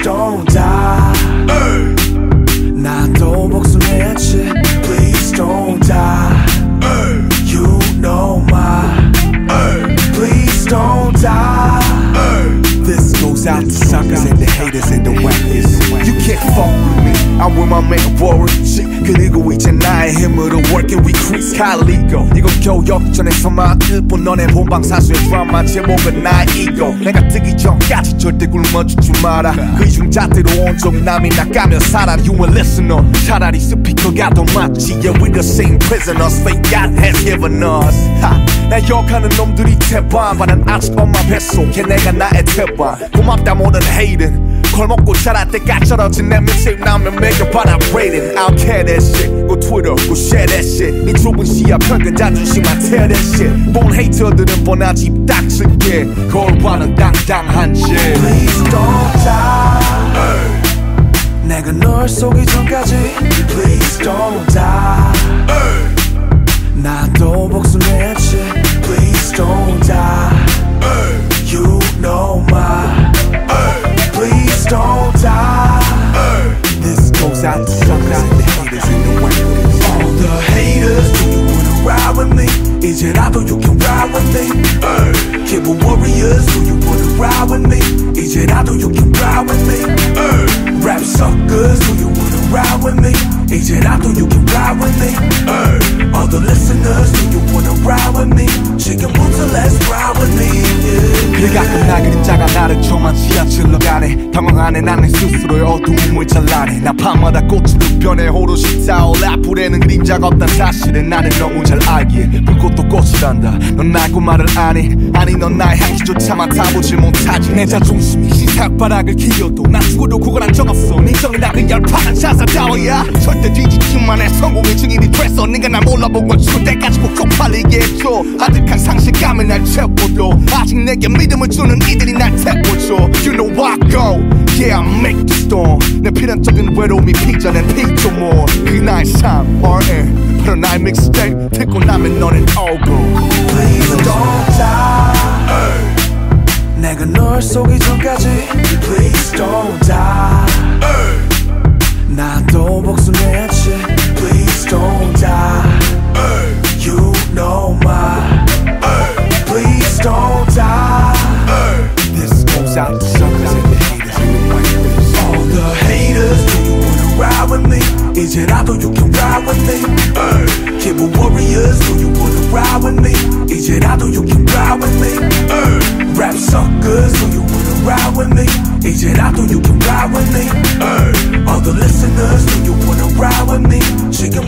don't die. 나도 복수해야지. Please don't die. You know my. Please don't die. This goes out to suckers and the haters and the wackers. You can't fuck with me. I'm with my man Warren shit. 그리고 이제 나의 힘으로 working we crease 칼리고. 이거 겨우 역전에서 막을뿐 너네 본방사수의 드라마 제목은 나의 이고. 내가 뜨기 전까지 절대 굶어주지 마라. 의중잣대로 온종일 남이 나가며 살아. You a listener. 차라리 스피커가 더 맞지. Yeah we the same prisoners. Fate God has given us. 나 욕하는 놈들이 태반. 나는 아직 엄마 뱃속에 내가 나의 태반. 고맙다 모든 hating. 걸먹고 자랄 때까지 떨어진 내 믹테이프 나오면 매겨봐라 rating. I'll care that shit. Go Twitter, go share that shit. 네 좁은 시야 편견 자존심만 tear that shit. 본 헤이터들은 뻔하지 닥칠게. 거울과는 당당한 shit. Please don't die. 내가 널 속이 전까지. Please don't die. 나도 복수해야지. Please don't die. You know my. Please don't die. This goes out to suckers and the haters and the wackers. All the haters, do you wanna ride with me? 이제라도 you can ride with me. Keyboard warriors, do you wanna ride with me? 이제라도 you can ride with me. Rap suckers, do you wanna ride with me? 이제라도 you can ride with me. All the listeners, do you wanna ride with me? 지금부터 let's ride with me. 그래 가끔 나 그림자가 나를 조만 지하철로 가네. 당황하네 나는 스스로의 어두움을 잘라내. 나 밤마다 꽃으로 변해 오롯이 타올라. 불에는 그림자가 없단 사실을 나는 너무 잘 알기에 불꽃도 꽃이란다. 넌 알고 말을 안 해. 아니 넌 나의 향기조차 맡아보질 못하지. 내 자존심이 시삭바닥을 기어도 난 죽어도 그거란 적 없어. 네 정이 나를 열판한 자사다워야 절대 뒤지기만 해. 성공의 증인이 됐어. 네가 날 몰라보고 죽을 때까지 꼭 쪽팔리게 해줘. 아득한 상실감에 날 채워도 아직 내게 믿음을 주는 이들이 날 태워줘. You know I go, yeah I make the storm. 내 필연적인 외로움이 빚어낸 피조물. 그 나의 삶, R.N. 바로 나의 믹스테이프 듣고 나면 너는 오고. Please don't die. 내가 널 속이 전까지. Please don't die. 나도 복수해야지. Please don't die. You know my. Please don't die. This goes out to suckers and the haters and the wackers. All the haters, do you wanna ride with me? 이제라도 you can ride with me. Keyboard warriors, do you wanna ride with me? 이제라도 you can ride with me. Rap suckers, do you wanna ride with me? 이제라도 you can ride with me. All the listeners, do you wanna ride with me? 지금